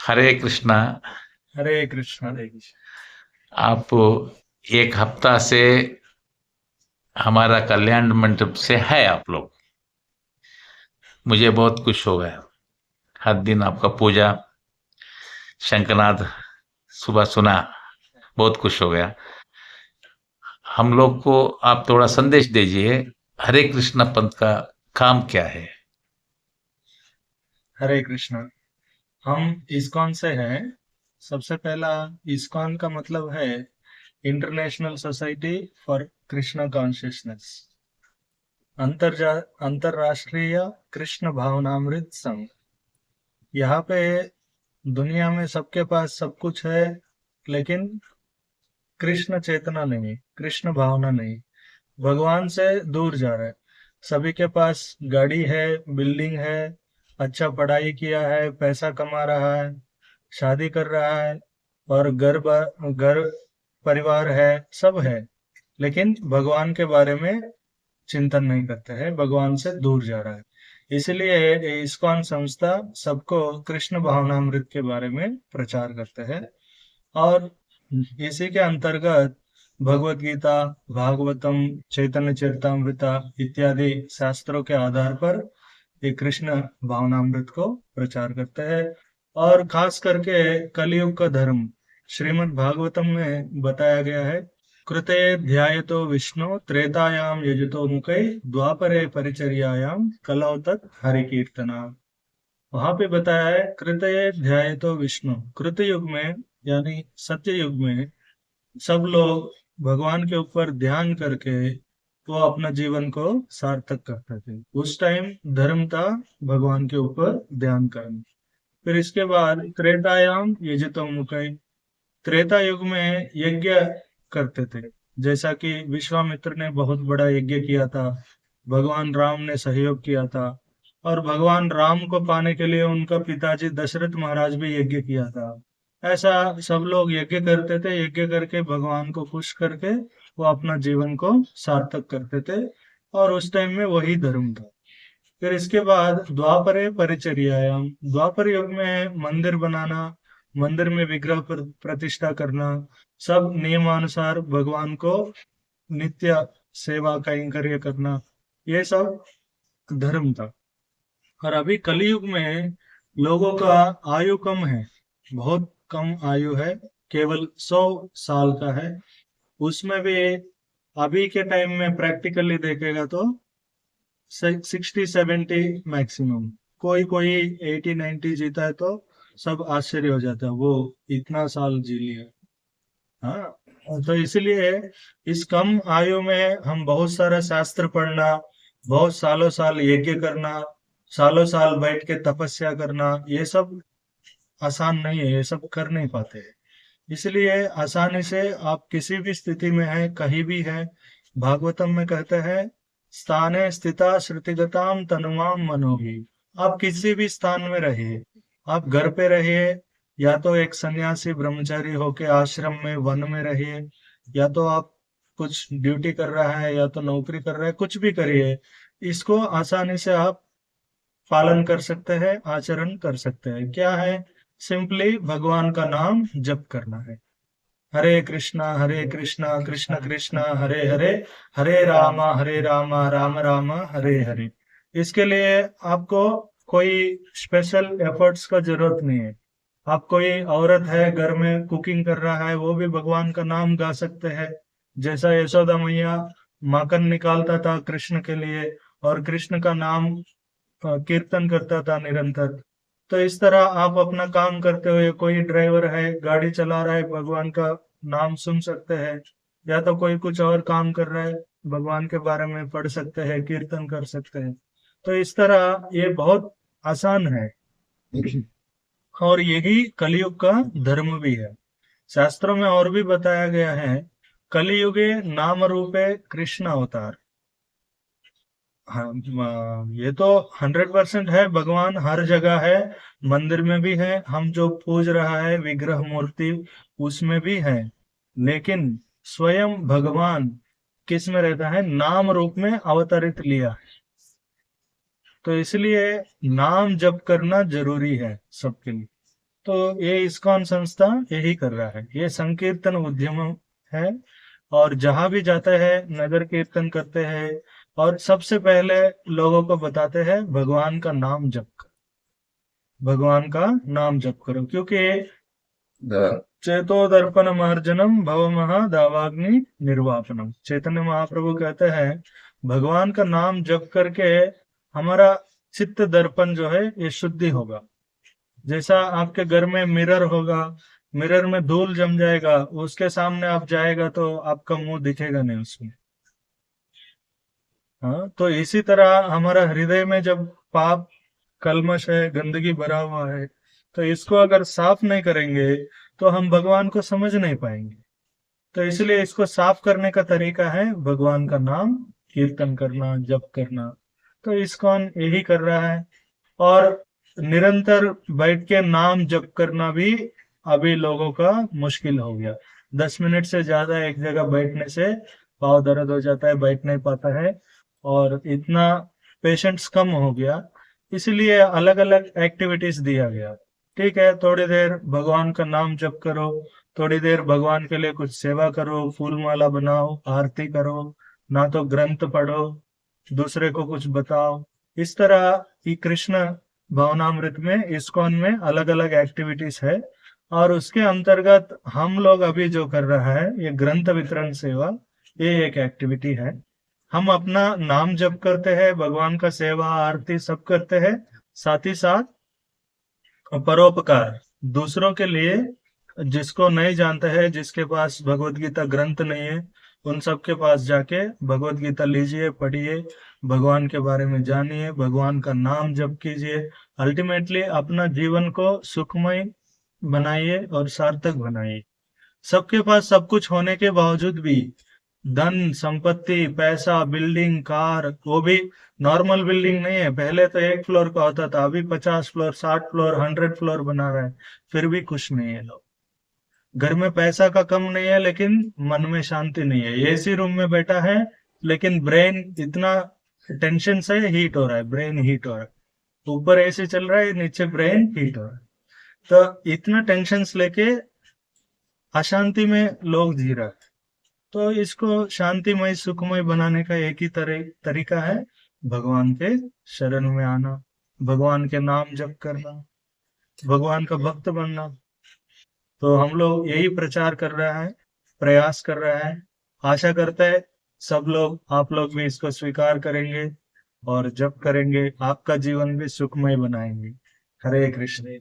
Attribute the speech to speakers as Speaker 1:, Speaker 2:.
Speaker 1: हरे कृष्णा।
Speaker 2: हरे कृष्ण हरे कृष्ण।
Speaker 1: आप एक हफ्ता से हमारा कल्याण मंडप से है आप लोग। मुझे बहुत खुश हो गया। हर दिन आपका पूजा शंखनाद सुबह सुना, बहुत खुश हो गया। हम लोग को आप थोड़ा संदेश दीजिए, हरे कृष्णा पंथ का काम क्या है।
Speaker 2: हरे कृष्ण। हम इस्कॉन से हैं। सबसे पहला, इस्कॉन का मतलब है international society for Krishna consciousness, अंतरजा अंतरराष्ट्रीय कृष्ण भावनामृत संघ। यहाँ पे दुनिया में सबके पास सब कुछ है, लेकिन कृष्ण चेतना नहीं, कृष्ण भावना नहीं, भगवान से दूर जा रहा है। सभी के पास गाड़ी है, बिल्डिंग है, अच्छा पढ़ाई किया है, पैसा कमा रहा है, शादी कर रहा है, और घर परिवार है, सब है, लेकिन भगवान के बारे में चिंतन नहीं करते हैं, भगवान से दूर जा रहा है। इसलिए ये इस्कॉन संस्था सबको कृष्ण भावनामृत के बारे में प्रचार करते हैं। और इसी के अंतर्गत भगवत गीता, भागवतम, चैतन्य चरितामृता इत्यादि शास्त्रों के आधार पर ये कृष्ण भावनामृत को प्रचार करते हैं। और खास करके कलयुग का धर्म श्रीमद् भागवतम में बताया गया है। कृते ध्यायतो विष्णु त्रेतायाम यजतो मुखे द्वापरे परिचर्यायाम कलौ तत् हरि कीर्तना। वहां पे बताया है कृतये ध्यायतो विष्णु। कृत युग में यानी सत्य युग में सब लोग भगवान के ऊपर ध्यान करके वो अपना जीवन को सार्थक करते थे। उस टाइम धर्म था भगवान के ऊपर ध्यान करना। फिर इसके बाद त्रेतायाम यजतो मुखै। त्रेता युग में यज्ञ करते थे। जैसा कि विश्वामित्र ने बहुत बड़ा यज्ञ किया था, भगवान राम ने सहयोग किया था, और भगवान राम को पाने के लिए उनका पिताजी दशरथ महाराज भी यज्ञ किया था। ऐसा सब लोग यज्ञ करते थे, यज्ञ करके भगवान को खुश करके वो अपना जीवन को सार्थक करते थे। और उस टाइम में वही धर्म था। फिर इसके बाद द्वापरे परिचर्यायाम, द्वापर युग में मंदिर बनाना, मंदिर में विग्रह प्रतिष्ठा करना, सब नियमानुसार भगवान को नित्य सेवा कैंकर्य करना, ये सब धर्म था। और अभी कलयुग में लोगों का आयु कम है, बहुत कम आयु है, केवल 100 साल का है। उसमें भी अभी के टाइम में प्रैक्टिकली देखेगा तो 60-70 मैक्सिमम। कोई कोई 80-90 जीता है तो सब आश्चर्य हो जाता है, वो इतना साल जी लिया। हाँ, तो इसलिए इस कम आयु में हम बहुत सारा शास्त्र पढ़ना, बहुत सालों साल यज्ञ करना, सालों साल बैठ के तपस्या करना, ये सब आसान नहीं है, ये सब कर नहीं पाते हैं। इसलिए आसानी से आप किसी भी स्थिति में हैं, कहीं भी हैं, भागवतम में कहते हैं स्थाने स्थिता श्रुतिगताम तनुमाम मनोहि। आप किसी भी स्थान में रहिए, आप घर पे रहिए, या तो एक सन्यासी ब्रह्मचारी होके आश्रम में वन में रहिए, या तो आप कुछ ड्यूटी कर रहा है, या तो नौकरी कर रहा है, कुछ भी करिए, इसको आसानी से आप पालन कर सकते हैं, आचरण कर सकते हैं। क्या है? सिंपली भगवान का नाम जप करना है। हरे कृष्णा कृष्ण कृष्ण हरे हरे, हरे रामा राम राम हरे हरे। इसके लिए आपको कोई स्पेशल एफर्ट्स का जरूरत नहीं है। आप कोई औरत है घर में कुकिंग कर रहा है, वो भी भगवान का नाम गा सकते हैं। जैसा यशोदा मैया माखन निकालता था कृष्ण के लिए, और कृष्ण का नाम कीर्तन करता था निरंतर। तो इस तरह आप अपना काम करते हुए, कोई ड्राइवर है गाड़ी चला रहा है, भगवान का नाम सुन सकते हैं, या तो कोई कुछ और काम कर रहा है, भगवान के बारे में पढ़ सकते हैं, कीर्तन कर सकते हैं। तो इस तरह ये बहुत आसान है। और यही कलयुग का धर्म भी है। शास्त्रों में और भी बताया गया है, कलियुगे नाम रूपे कृष्ण अवतार। हाँ, ये तो 100% है, भगवान हर जगह है, मंदिर में भी है, हम जो पूज रहा है विग्रह मूर्ति उसमें भी है। लेकिन स्वयं भगवान किस में रहता है? नाम रूप में अवतरित लिया है। तो इसलिए नाम जप करना जरूरी है सबके लिए। तो ये इस्कॉन संस्था यही कर रहा है, ये संकीर्तन उद्यम है, और जहां भी जाते हैं नगर कीर्तन करते हैं, और सबसे पहले लोगों को बताते हैं भगवान का नाम जप करो, भगवान का नाम जप करो, क्योंकि चेतो दर्पण मार्जनम भवमहा दावाग्नि निर्वापनम। चैतन्य महाप्रभु कहते हैं भगवान का नाम जप करके हमारा चित्त दर्पण जो है ये शुद्धि होगा। जैसा आपके घर में मिरर होगा, मिरर में धूल जम जाएगा, उसके सामने आप जाएगा तो आपका मुंह दिखेगा नहीं उसमें। हाँ, तो इसी तरह हमारा हृदय में जब पाप कलमश है, गंदगी भरा हुआ है, तो इसको अगर साफ नहीं करेंगे तो हम भगवान को समझ नहीं पाएंगे। तो इसलिए इसको साफ करने का तरीका है भगवान का नाम कीर्तन करना, जप करना। तो इस्कॉन यही कर रहा है। और निरंतर बैठ के नाम जप करना भी अभी लोगों का मुश्किल हो गया। 10 मिनट से ज्यादा एक जगह बैठने से पाँव दर्द हो जाता है, बैठ नहीं पाता है, और इतना पेशेंट्स कम हो गया, इसलिए अलग अलग एक्टिविटीज दिया गया। ठीक है, थोड़ी देर भगवान का नाम जप करो, थोड़ी देर भगवान के लिए कुछ सेवा करो, फूल माला बनाओ, आरती करो, ना तो ग्रंथ पढ़ो, दूसरे को कुछ बताओ। इस तरह की कृष्ण भावनामृत में, इस्कॉन में अलग अलग एक्टिविटीज है, और उसके अंतर्गत हम लोग अभी जो कर रहा है ये ग्रंथ वितरण सेवा, ये एक एक्टिविटी है। हम अपना नाम जप करते हैं, भगवान का सेवा आरती सब करते हैं, साथ ही साथ परोपकार दूसरों के लिए, जिसको नहीं जानते हैं, जिसके पास भगवत गीता ग्रंथ नहीं है, उन सब के पास जाके भगवत गीता लीजिए, पढ़िए, भगवान के बारे में जानिए, भगवान का नाम जप कीजिए। अल्टीमेटली अपना जीवन को सुखमय बनाइए और सार्थक बनाइए। सबके पास सब कुछ होने के बावजूद भी, धन संपत्ति पैसा बिल्डिंग कार, वो भी नॉर्मल बिल्डिंग नहीं है, पहले तो 1 फ्लोर का होता था, अभी 50 फ्लोर 60 फ्लोर 100 फ्लोर बना रहा है, फिर भी खुश नहीं है लोग। घर में पैसा का कम नहीं है, लेकिन मन में शांति नहीं है। एसी रूम में बैठा है, लेकिन ब्रेन इतना टेंशन से हीट हो रहा है, ब्रेन हीट हो रहा है, ऊपर एसी चल रहा है, नीचे ब्रेन हीट हो रहा है। तो इतना टेंशन लेके अशांति में लोग जी रहे हैं। तो इसको शांतिमय सुखमय बनाने का एक ही तरीका है, भगवान के शरण में आना, भगवान के नाम जप करना, भगवान का भक्त बनना। तो हम लोग यही प्रचार कर रहा है, प्रयास कर रहा है। आशा करते हैं सब लोग, आप लोग भी इसको स्वीकार करेंगे और जप करेंगे, आपका जीवन भी सुखमय बनाएंगे। हरे कृष्ण।